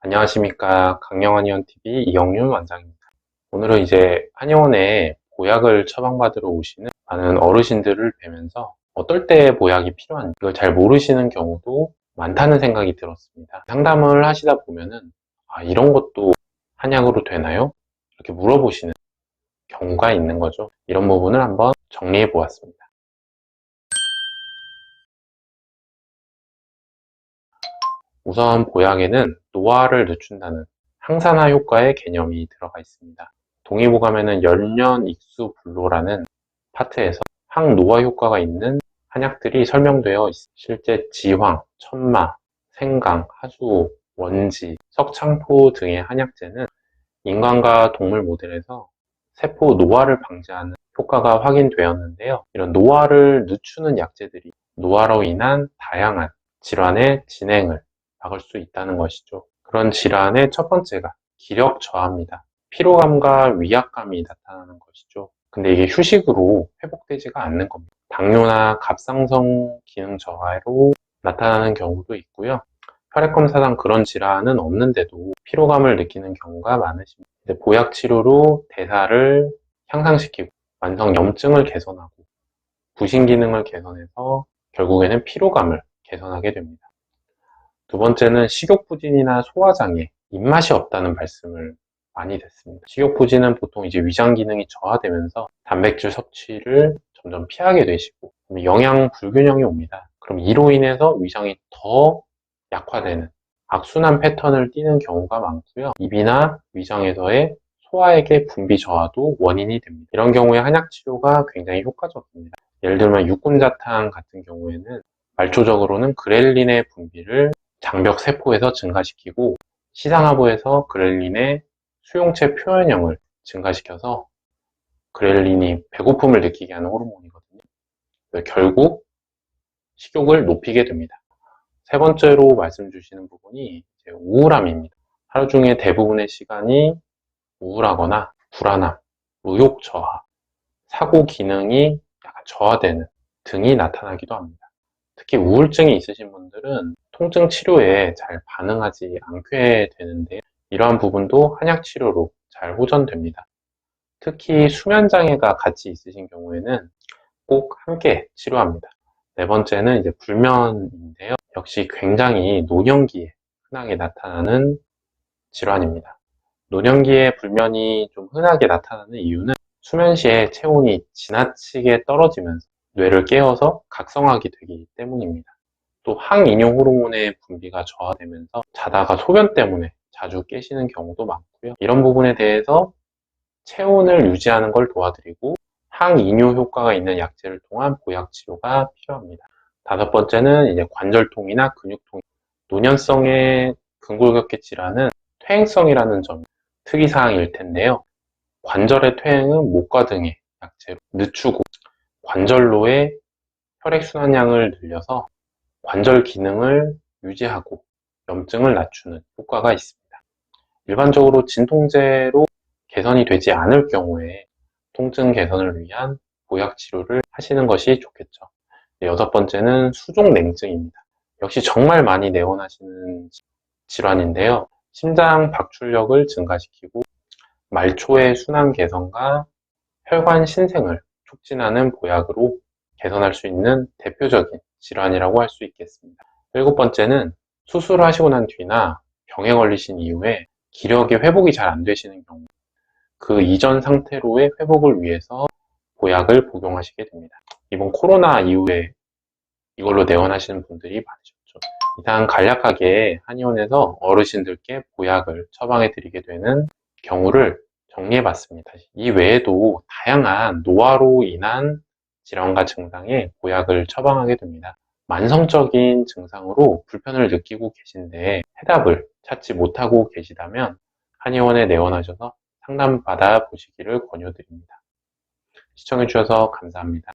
안녕하십니까. 강영한의원TV 이영윤 원장입니다. 오늘은 이제 한의원에 보약을 처방받으러 오시는 많은 어르신들을 뵈면서 어떨 때 보약이 필요한지 이걸 잘 모르시는 경우도 많다는 생각이 들었습니다. 상담을 하시다 보면은 이런 것도 한약으로 되나요? 이렇게 물어보시는 경우가 있는 거죠. 이런 부분을 한번 정리해 보았습니다. 우선 보약에는 노화를 늦춘다는 항산화 효과의 개념이 들어가 있습니다. 동의보감에는 열련익수불로라는 파트에서 항노화 효과가 있는 한약들이 설명되어 있습니다. 실제 지황, 천마, 생강, 하수오, 원지, 석창포 등의 한약재는 인간과 동물 모델에서 세포 노화를 방지하는 효과가 확인되었는데요. 이런 노화를 늦추는 약재들이 노화로 인한 다양한 질환의 진행을 막을 수 있다는 것이죠. 그런 질환의 첫 번째가 기력 저하입니다. 피로감과 위압감이 나타나는 것이죠. 근데 이게 휴식으로 회복되지가 않는 겁니다. 당뇨나 갑상선 기능 저하로 나타나는 경우도 있고요. 혈액검사상 그런 질환은 없는데도 피로감을 느끼는 경우가 많으십니다. 보약 치료로 대사를 향상시키고 만성 염증을 개선하고 부신 기능을 개선해서 결국에는 피로감을 개선하게 됩니다. 두 번째는 식욕부진이나 소화장애, 입맛이 없다는 말씀을 많이 듣습니다. 식욕부진은 보통 이제 위장 기능이 저하되면서 단백질 섭취를 점점 피하게 되시고 영양 불균형이 옵니다. 그럼 이로 인해서 위장이 더 약화되는 악순환 패턴을 띠는 경우가 많고요. 입이나 위장에서의 소화액의 분비 저하도 원인이 됩니다. 이런 경우에 한약 치료가 굉장히 효과적입니다. 예를 들면 육군자탕 같은 경우에는 말초적으로는 그렐린의 분비를 장벽 세포에서 증가시키고 시상하부에서 그렐린의 수용체 표현형을 증가시켜서 그렐린이 배고픔을 느끼게 하는 호르몬이거든요. 결국 식욕을 높이게 됩니다. 세 번째로 말씀 주시는 부분이 우울함입니다. 하루 중에 대부분의 시간이 우울하거나 불안함, 의욕 저하, 사고 기능이 약간 저하되는 등이 나타나기도 합니다. 특히 우울증이 있으신 분들은 통증 치료에 잘 반응하지 않게 되는데 이러한 부분도 한약 치료로 잘 호전됩니다. 특히 수면 장애가 같이 있으신 경우에는 꼭 함께 치료합니다. 네 번째는 이제 불면인데요. 역시 굉장히 노년기에 흔하게 나타나는 질환입니다. 노년기에 불면이 좀 흔하게 나타나는 이유는 수면 시에 체온이 지나치게 떨어지면서 뇌를 깨워서 각성하게 되기 때문입니다. 또 항이뇨 호르몬의 분비가 저하되면서 자다가 소변 때문에 자주 깨시는 경우도 많고요. 이런 부분에 대해서 체온을 유지하는 걸 도와드리고 항이뇨 효과가 있는 약재를 통한 보약 치료가 필요합니다. 다섯 번째는 이제 관절통이나 근육통, 노년성의 근골격계 질환은 퇴행성이라는 점이 특이사항일 텐데요. 관절의 퇴행은 목과 등의 약재로 늦추고 관절로의 혈액순환량을 늘려서 관절 기능을 유지하고 염증을 낮추는 효과가 있습니다. 일반적으로 진통제로 개선이 되지 않을 경우에 통증 개선을 위한 보약 치료를 하시는 것이 좋겠죠. 여섯 번째는 수족냉증입니다. 역시 정말 많이 내원하시는 질환인데요. 심장 박출력을 증가시키고 말초의 순환 개선과 혈관 신생을 촉진하는 보약으로 개선할 수 있는 대표적인 질환이라고 할 수 있겠습니다. 일곱 번째는 수술하시고 난 뒤나 병에 걸리신 이후에 기력이 회복이 잘 안 되시는 경우 그 이전 상태로의 회복을 위해서 보약을 복용하시게 됩니다. 이번 코로나 이후에 이걸로 내원하시는 분들이 많으셨죠. 이상 간략하게 한의원에서 어르신들께 보약을 처방해 드리게 되는 경우를 정리해 봤습니다. 이 외에도 다양한 노화로 인한 질환과 증상에 보약을 처방하게 됩니다. 만성적인 증상으로 불편을 느끼고 계신데 해답을 찾지 못하고 계시다면 한의원에 내원하셔서 상담받아 보시기를 권유드립니다. 시청해 주셔서 감사합니다.